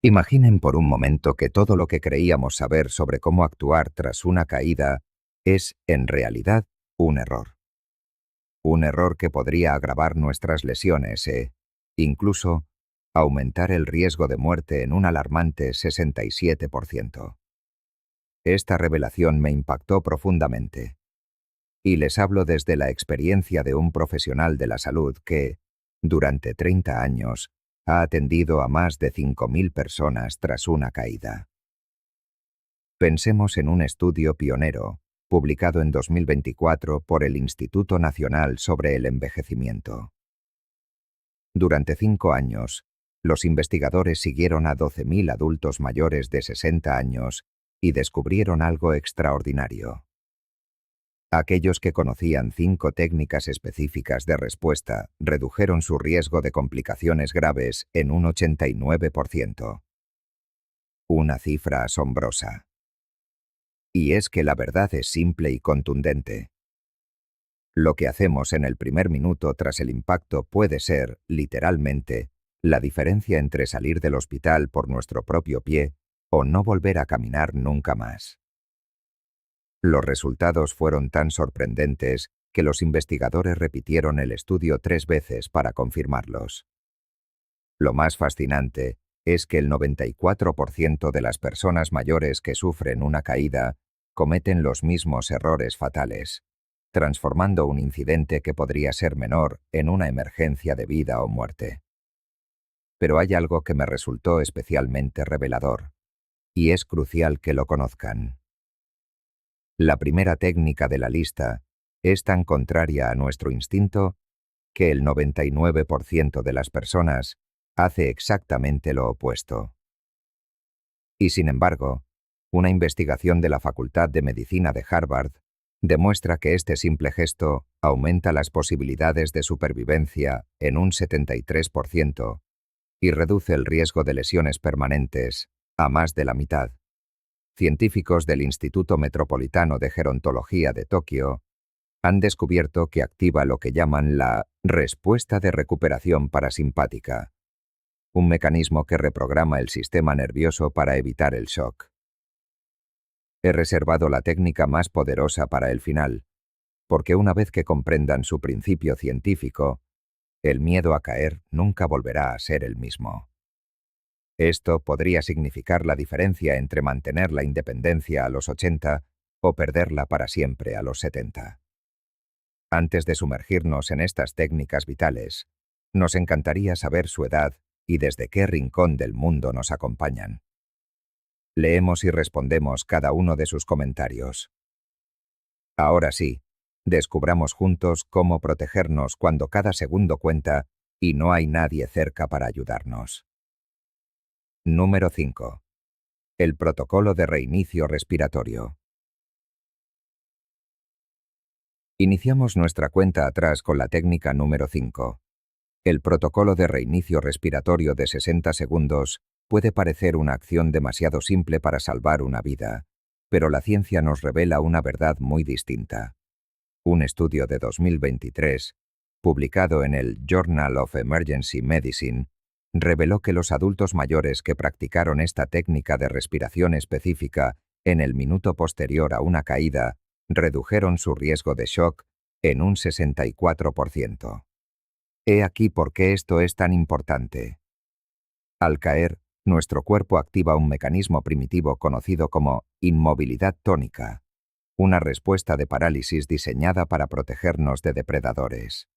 Imaginen por un momento que todo lo que creíamos saber sobre cómo actuar tras una caída es, en realidad, un error. Un error que podría agravar nuestras lesiones e, incluso, aumentar el riesgo de muerte en un alarmante 67%. Esta revelación me impactó profundamente. Y les hablo desde la experiencia de un profesional de la salud que, durante 30 años, ha atendido a más de 5.000 personas tras una caída. Pensemos en un estudio pionero, publicado en 2024 por el Instituto Nacional sobre el Envejecimiento. Durante 5 años, los investigadores siguieron a 12.000 adultos mayores de 60 años y descubrieron algo extraordinario. Aquellos que conocían 5 técnicas específicas de respuesta redujeron su riesgo de complicaciones graves en un 89%. Una cifra asombrosa. Y es que la verdad es simple y contundente. Lo que hacemos en el primer minuto tras el impacto puede ser, literalmente, la diferencia entre salir del hospital por nuestro propio pie o no volver a caminar nunca más. Los resultados fueron tan sorprendentes que los investigadores repitieron el estudio 3 veces para confirmarlos. Lo más fascinante es que el 94% de las personas mayores que sufren una caída cometen los mismos errores fatales, transformando un incidente que podría ser menor en una emergencia de vida o muerte. Pero hay algo que me resultó especialmente revelador, y es crucial que lo conozcan. La primera técnica de la lista es tan contraria a nuestro instinto que el 99% de las personas hace exactamente lo opuesto. Y sin embargo, una investigación de la Facultad de Medicina de Harvard demuestra que este simple gesto aumenta las posibilidades de supervivencia en un 73% y reduce el riesgo de lesiones permanentes a más de la mitad. Científicos del Instituto Metropolitano de Gerontología de Tokio han descubierto que activa lo que llaman la respuesta de recuperación parasimpática, un mecanismo que reprograma el sistema nervioso para evitar el shock. He reservado la técnica más poderosa para el final, porque una vez que comprendan su principio científico, el miedo a caer nunca volverá a ser el mismo. Esto podría significar la diferencia entre mantener la independencia a los 80 o perderla para siempre a los 70. Antes de sumergirnos en estas técnicas vitales, nos encantaría saber su edad y desde qué rincón del mundo nos acompañan. Leemos y respondemos cada uno de sus comentarios. Ahora sí, descubramos juntos cómo protegernos cuando cada segundo cuenta y no hay nadie cerca para ayudarnos. Número 5. El protocolo de reinicio respiratorio. Iniciamos nuestra cuenta atrás con la técnica número 5. El protocolo de reinicio respiratorio de 60 segundos puede parecer una acción demasiado simple para salvar una vida, pero la ciencia nos revela una verdad muy distinta. Un estudio de 2023, publicado en el Journal of Emergency Medicine, reveló que los adultos mayores que practicaron esta técnica de respiración específica en el minuto posterior a una caída redujeron su riesgo de shock en un 64%. He aquí por qué esto es tan importante. Al caer, nuestro cuerpo activa un mecanismo primitivo conocido como inmovilidad tónica, una respuesta de parálisis diseñada para protegernos de depredadores.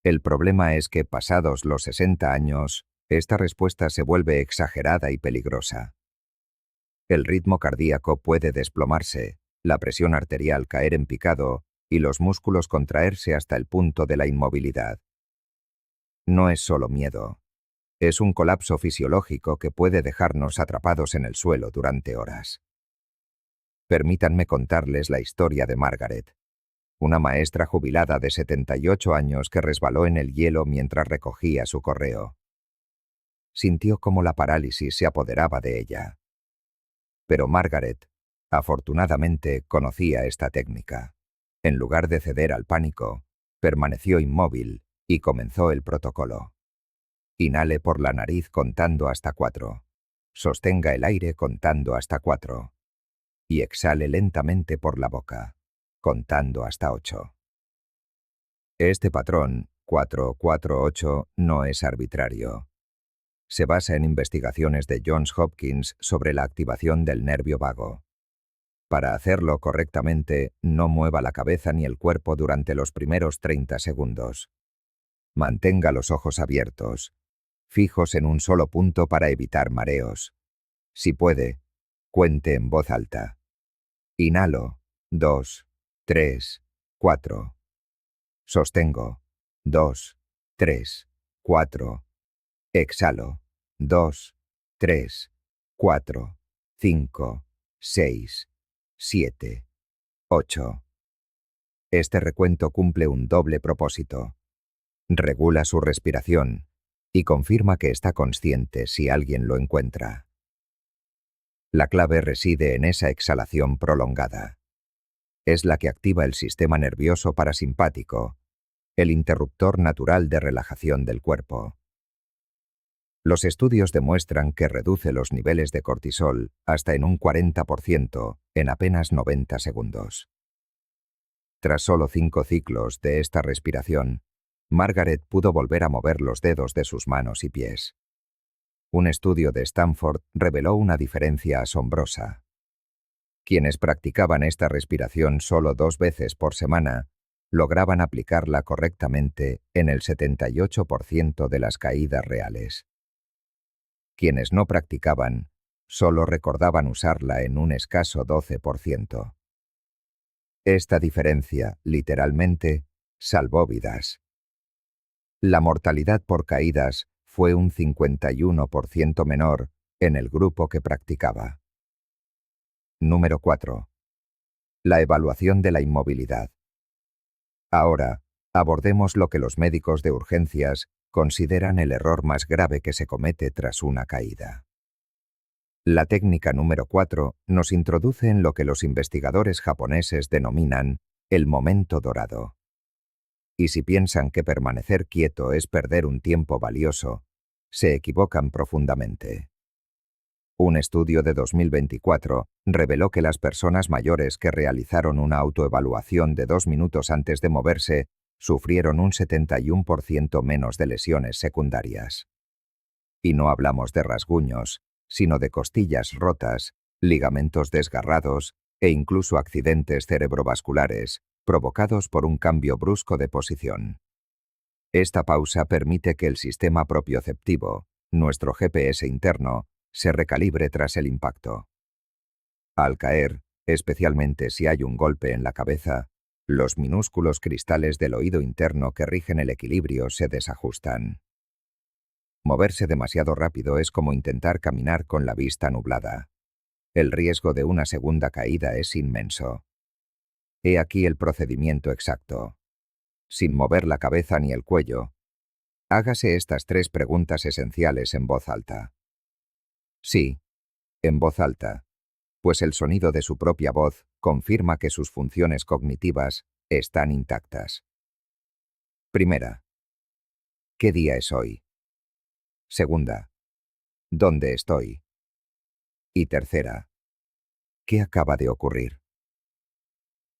El problema es que, pasados los 60 años, esta respuesta se vuelve exagerada y peligrosa. El ritmo cardíaco puede desplomarse, la presión arterial caer en picado y los músculos contraerse hasta el punto de la inmovilidad. No es solo miedo. Es un colapso fisiológico que puede dejarnos atrapados en el suelo durante horas. Permítanme contarles la historia de Margaret, una maestra jubilada de 78 años que resbaló en el hielo mientras recogía su correo. Sintió cómo la parálisis se apoderaba de ella. Pero Margaret, afortunadamente, conocía esta técnica. En lugar de ceder al pánico, permaneció inmóvil y comenzó el protocolo. Inhale por la nariz contando hasta 4. Sostenga el aire contando hasta 4. Y exhale lentamente por la boca, contando hasta 8. Este patrón, 4-4-8, no es arbitrario. Se basa en investigaciones de Johns Hopkins sobre la activación del nervio vago. Para hacerlo correctamente, no mueva la cabeza ni el cuerpo durante los primeros 30 segundos. Mantenga los ojos abiertos, fijos en un solo punto para evitar mareos. Si puede, cuente en voz alta. Inhalo, 2, 3, 4. Sostengo, 2, 3, 4. Exhalo, 2, 3, 4, 5, 6, 7, 8. Este recuento cumple un doble propósito. Regula su respiración y confirma que está consciente si alguien lo encuentra. La clave reside en esa exhalación prolongada. Es la que activa el sistema nervioso parasimpático, el interruptor natural de relajación del cuerpo. Los estudios demuestran que reduce los niveles de cortisol hasta en un 40% en apenas 90 segundos. Tras solo 5 ciclos de esta respiración, Margaret pudo volver a mover los dedos de sus manos y pies. Un estudio de Stanford reveló una diferencia asombrosa. Quienes practicaban esta respiración solo 2 veces por semana lograban aplicarla correctamente en el 78% de las caídas reales. Quienes no practicaban solo recordaban usarla en un escaso 12%. Esta diferencia, literalmente, salvó vidas. La mortalidad por caídas fue un 51% menor en el grupo que practicaba. Número 4. La evaluación de la inmovilidad. Ahora, abordemos lo que los médicos de urgencias consideran el error más grave que se comete tras una caída. La técnica número 4 nos introduce en lo que los investigadores japoneses denominan el momento dorado. Y si piensan que permanecer quieto es perder un tiempo valioso, se equivocan profundamente. Un estudio de 2024 reveló que las personas mayores que realizaron una autoevaluación de 2 minutos antes de moverse sufrieron un 71% menos de lesiones secundarias. Y no hablamos de rasguños, sino de costillas rotas, ligamentos desgarrados e incluso accidentes cerebrovasculares provocados por un cambio brusco de posición. Esta pausa permite que el sistema propioceptivo, nuestro GPS interno, se recalibre tras el impacto. Al caer, especialmente si hay un golpe en la cabeza, los minúsculos cristales del oído interno que rigen el equilibrio se desajustan. Moverse demasiado rápido es como intentar caminar con la vista nublada. El riesgo de una segunda caída es inmenso. He aquí el procedimiento exacto. Sin mover la cabeza ni el cuello, hágase estas 3 preguntas esenciales en voz alta. Sí, en voz alta, pues el sonido de su propia voz confirma que sus funciones cognitivas están intactas. Primera. ¿Qué día es hoy? Segunda. ¿Dónde estoy? Y tercera. ¿Qué acaba de ocurrir?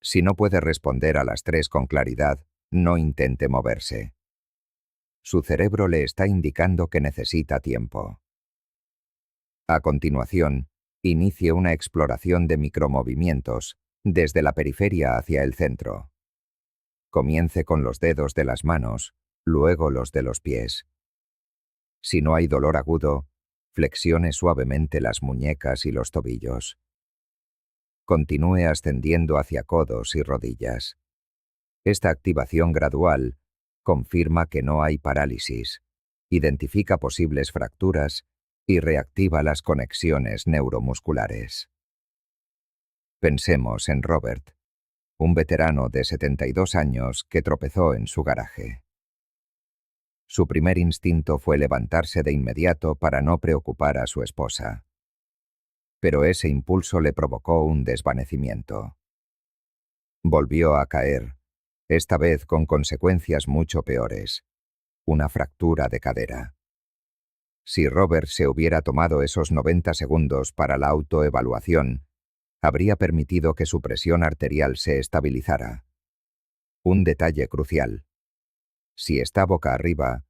Si no puede responder a las 3 con claridad, no intente moverse. Su cerebro le está indicando que necesita tiempo. A continuación, inicie una exploración de micromovimientos, desde la periferia hacia el centro. Comience con los dedos de las manos, luego los de los pies. Si no hay dolor agudo, flexione suavemente las muñecas y los tobillos. Continúe ascendiendo hacia codos y rodillas. Esta activación gradual confirma que no hay parálisis, identifica posibles fracturas y reactiva las conexiones neuromusculares. Pensemos en Robert, un veterano de 72 años que tropezó en su garaje. Su primer instinto fue levantarse de inmediato para no preocupar a su esposa. Pero ese impulso le provocó un desvanecimiento. Volvió a caer, esta vez con consecuencias mucho peores: una fractura de cadera. Si Robert se hubiera tomado esos 90 segundos para la autoevaluación, habría permitido que su presión arterial se estabilizara. Un detalle crucial. Si está boca arriba,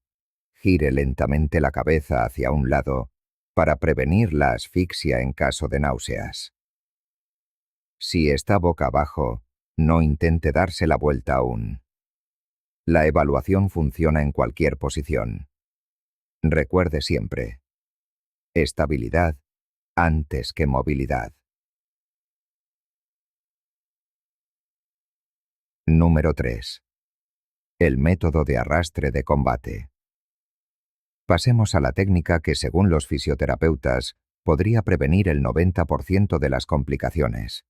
gire lentamente la cabeza hacia un lado para prevenir la asfixia en caso de náuseas. Si está boca abajo, no intente darse la vuelta aún. La evaluación funciona en cualquier posición. Recuerde siempre: estabilidad antes que movilidad. Número 3. El método de arrastre de combate. Pasemos a la técnica que, según los fisioterapeutas, podría prevenir el 90% de las complicaciones.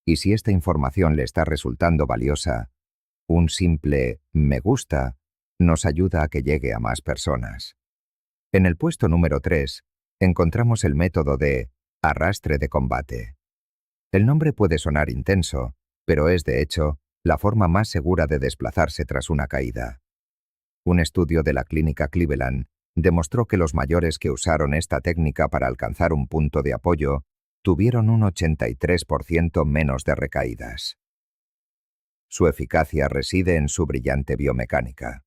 Y si esta información le está resultando valiosa, un simple "me gusta" nos ayuda a que llegue a más personas. En el puesto número 3, encontramos el método de arrastre de combate. El nombre puede sonar intenso, pero es, de hecho, la forma más segura de desplazarse tras una caída. Un estudio de la clínica Cleveland demostró que los mayores que usaron esta técnica para alcanzar un punto de apoyo tuvieron un 83% menos de recaídas. Su eficacia reside en su brillante biomecánica.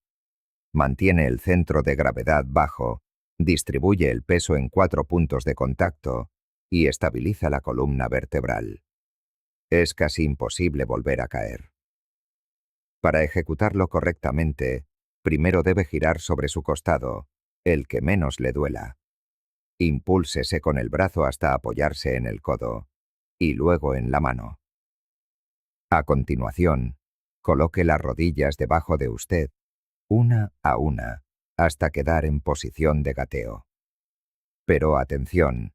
Mantiene el centro de gravedad bajo, distribuye el peso en 4 puntos de contacto y estabiliza la columna vertebral. Es casi imposible volver a caer. Para ejecutarlo correctamente, primero debe girar sobre su costado, el que menos le duela. Impúlsese con el brazo hasta apoyarse en el codo, y luego en la mano. A continuación, coloque las rodillas debajo de usted, una a una, hasta quedar en posición de gateo. Pero atención,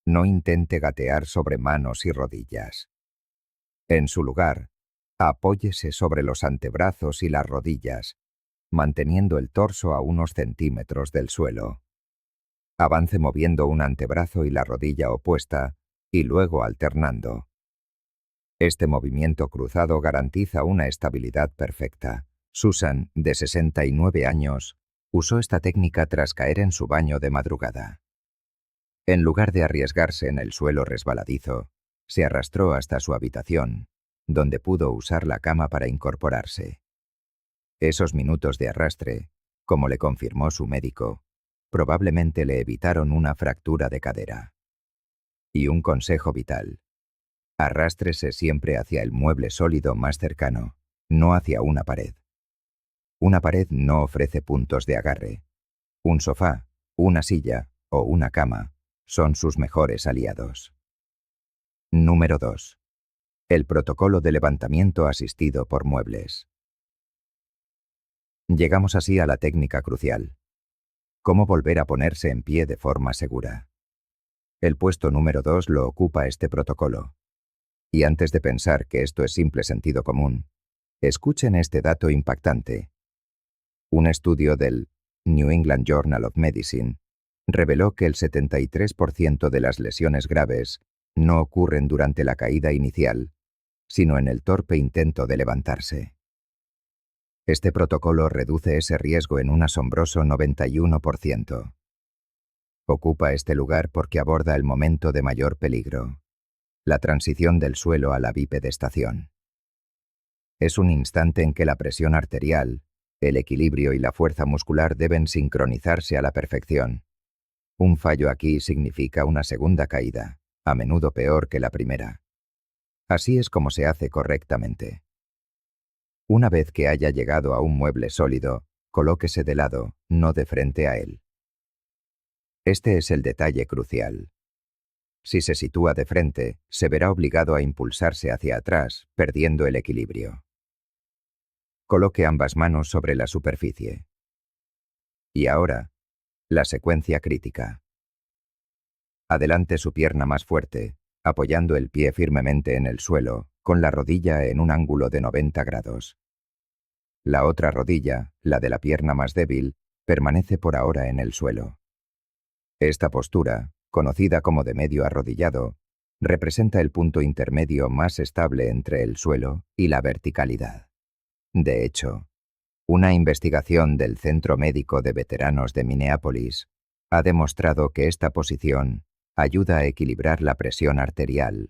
no intente gatear sobre manos y rodillas. En su lugar, apóyese sobre los antebrazos y las rodillas, manteniendo el torso a unos centímetros del suelo. Avance moviendo un antebrazo y la rodilla opuesta, y luego alternando. Este movimiento cruzado garantiza una estabilidad perfecta. Susan, de 69 años, usó esta técnica tras caer en su baño de madrugada. En lugar de arriesgarse en el suelo resbaladizo, se arrastró hasta su habitación, donde pudo usar la cama para incorporarse. Esos minutos de arrastre, como le confirmó su médico, probablemente le evitaron una fractura de cadera. Y un consejo vital: arrástrese siempre hacia el mueble sólido más cercano, no hacia una pared. Una pared no ofrece puntos de agarre. Un sofá, una silla o una cama son sus mejores aliados. Número 2. El protocolo de levantamiento asistido por muebles. Llegamos así a la técnica crucial: cómo volver a ponerse en pie de forma segura. El puesto número 2 lo ocupa este protocolo. Y antes de pensar que esto es simple sentido común, escuchen este dato impactante. Un estudio del New England Journal of Medicine reveló que el 73% de las lesiones graves no ocurren durante la caída inicial, sino en el torpe intento de levantarse. Este protocolo reduce ese riesgo en un asombroso 91%. Ocupa este lugar porque aborda el momento de mayor peligro: la transición del suelo a la bipedestación. Es un instante en que la presión arterial, el equilibrio y la fuerza muscular deben sincronizarse a la perfección. Un fallo aquí significa una segunda caída, a menudo peor que la primera. Así es como se hace correctamente. Una vez que haya llegado a un mueble sólido, colóquese de lado, no de frente a él. Este es el detalle crucial. Si se sitúa de frente, se verá obligado a impulsarse hacia atrás, perdiendo el equilibrio. Coloque ambas manos sobre la superficie. Y ahora, la secuencia crítica. Adelante su pierna más fuerte, apoyando el pie firmemente en el suelo, con la rodilla en un ángulo de 90 grados. La otra rodilla, la de la pierna más débil, permanece por ahora en el suelo. Esta postura, conocida como de medio arrodillado, representa el punto intermedio más estable entre el suelo y la verticalidad. De hecho, una investigación del Centro Médico de Veteranos de Minneapolis ha demostrado que esta posición ayuda a equilibrar la presión arterial,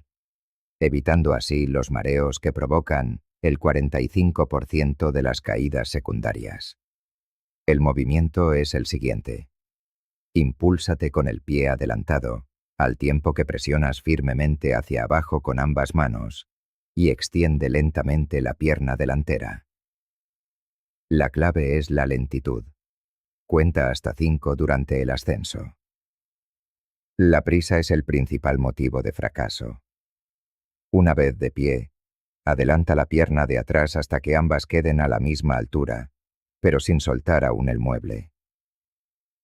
evitando así los mareos que provocan el 45% de las caídas secundarias. El movimiento es el siguiente. Impúlsate con el pie adelantado, al tiempo que presionas firmemente hacia abajo con ambas manos, y extiende lentamente la pierna delantera. La clave es la lentitud. Cuenta hasta 5 durante el ascenso. La prisa es el principal motivo de fracaso. Una vez de pie, adelanta la pierna de atrás hasta que ambas queden a la misma altura, pero sin soltar aún el mueble.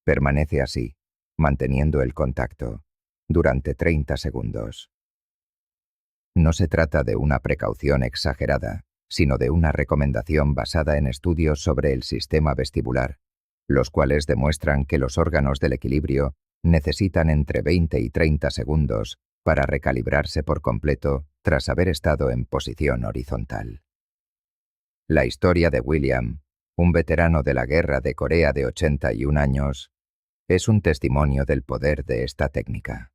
Permanece así, manteniendo el contacto, durante 30 segundos. No se trata de una precaución exagerada, sino de una recomendación basada en estudios sobre el sistema vestibular, los cuales demuestran que los órganos del equilibrio necesitan entre 20 y 30 segundos para recalibrarse por completo tras haber estado en posición horizontal. La historia de William, un veterano de la Guerra de Corea de 81 años, es un testimonio del poder de esta técnica.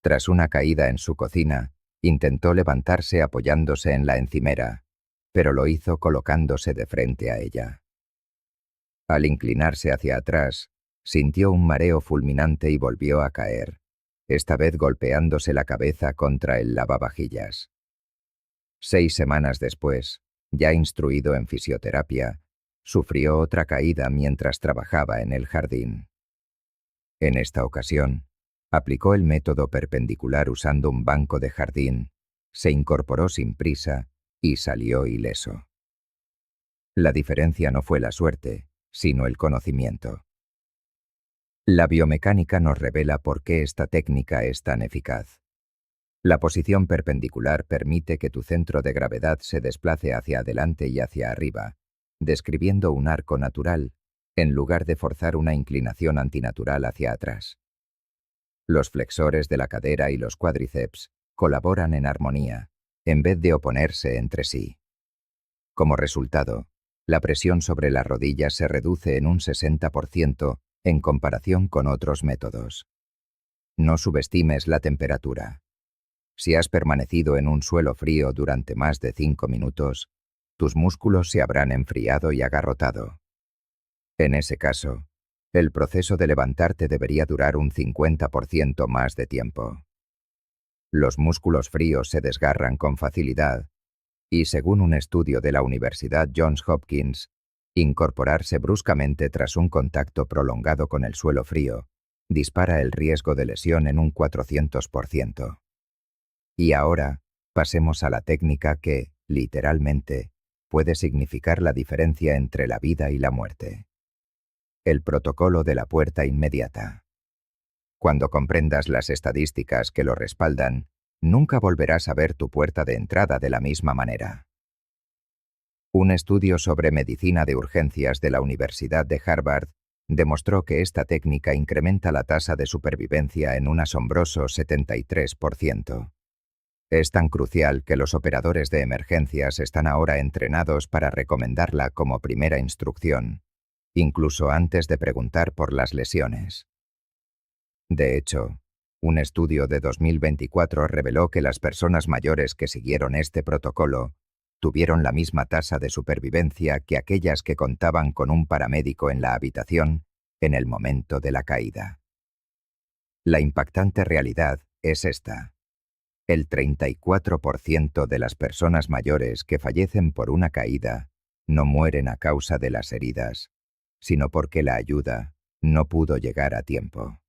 Tras una caída en su cocina, intentó levantarse apoyándose en la encimera, pero lo hizo colocándose de frente a ella. Al inclinarse hacia atrás, sintió un mareo fulminante y volvió a caer, esta vez golpeándose la cabeza contra el lavavajillas. 6 semanas después, ya instruido en fisioterapia, sufrió otra caída mientras trabajaba en el jardín. En esta ocasión, aplicó el método perpendicular usando un banco de jardín, se incorporó sin prisa y salió ileso. La diferencia no fue la suerte, sino el conocimiento. La biomecánica nos revela por qué esta técnica es tan eficaz. La posición perpendicular permite que tu centro de gravedad se desplace hacia adelante y hacia arriba, describiendo un arco natural, en lugar de forzar una inclinación antinatural hacia atrás. Los flexores de la cadera y los cuádriceps colaboran en armonía, en vez de oponerse entre sí. Como resultado, la presión sobre las rodillas se reduce en un 60% en comparación con otros métodos. No subestimes la temperatura. Si has permanecido en un suelo frío durante más de 5 minutos, tus músculos se habrán enfriado y agarrotado. En ese caso, el proceso de levantarte debería durar un 50% más de tiempo. Los músculos fríos se desgarran con facilidad, y según un estudio de la Universidad Johns Hopkins, incorporarse bruscamente tras un contacto prolongado con el suelo frío dispara el riesgo de lesión en un 400%. Y ahora, pasemos a la técnica que, literalmente, puede significar la diferencia entre la vida y la muerte. El protocolo de la puerta inmediata. Cuando comprendas las estadísticas que lo respaldan, nunca volverás a ver tu puerta de entrada de la misma manera. Un estudio sobre medicina de urgencias de la Universidad de Harvard demostró que esta técnica incrementa la tasa de supervivencia en un asombroso 73%. Es tan crucial que los operadores de emergencias están ahora entrenados para recomendarla como primera instrucción, incluso antes de preguntar por las lesiones. De hecho, un estudio de 2024 reveló que las personas mayores que siguieron este protocolo tuvieron la misma tasa de supervivencia que aquellas que contaban con un paramédico en la habitación en el momento de la caída. La impactante realidad es esta. El 34% de las personas mayores que fallecen por una caída no mueren a causa de las heridas, sino porque la ayuda no pudo llegar a tiempo.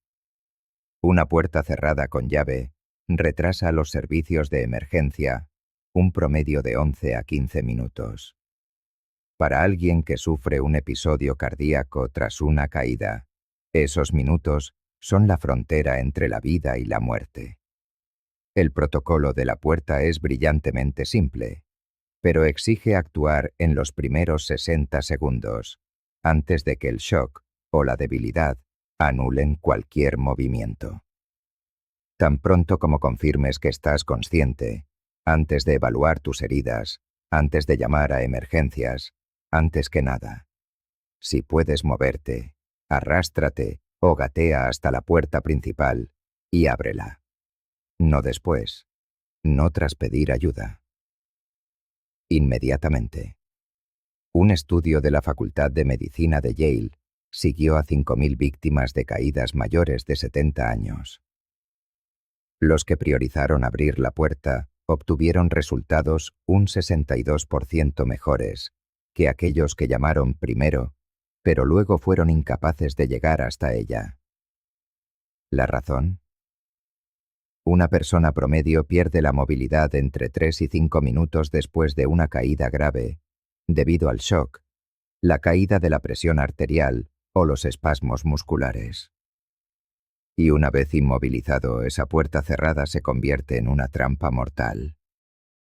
Una puerta cerrada con llave retrasa los servicios de emergencia un promedio de 11 a 15 minutos. Para alguien que sufre un episodio cardíaco tras una caída, esos minutos son la frontera entre la vida y la muerte. El protocolo de la puerta es brillantemente simple, pero exige actuar en los primeros 60 segundos, antes de que el shock o la debilidad anulen cualquier movimiento. Tan pronto como confirmes que estás consciente, antes de evaluar tus heridas, antes de llamar a emergencias, antes que nada. Si puedes moverte, arrástrate o gatea hasta la puerta principal y ábrela. No después, no tras pedir ayuda. Inmediatamente. Un estudio de la Facultad de Medicina de Yale siguió a 5.000 víctimas de caídas mayores de 70 años. Los que priorizaron abrir la puerta obtuvieron resultados un 62% mejores que aquellos que llamaron primero, pero luego fueron incapaces de llegar hasta ella. ¿La razón? Una persona promedio pierde la movilidad entre 3 y 5 minutos después de una caída grave, debido al shock, la caída de la presión arterial o los espasmos musculares. Y una vez inmovilizado, esa puerta cerrada se convierte en una trampa mortal.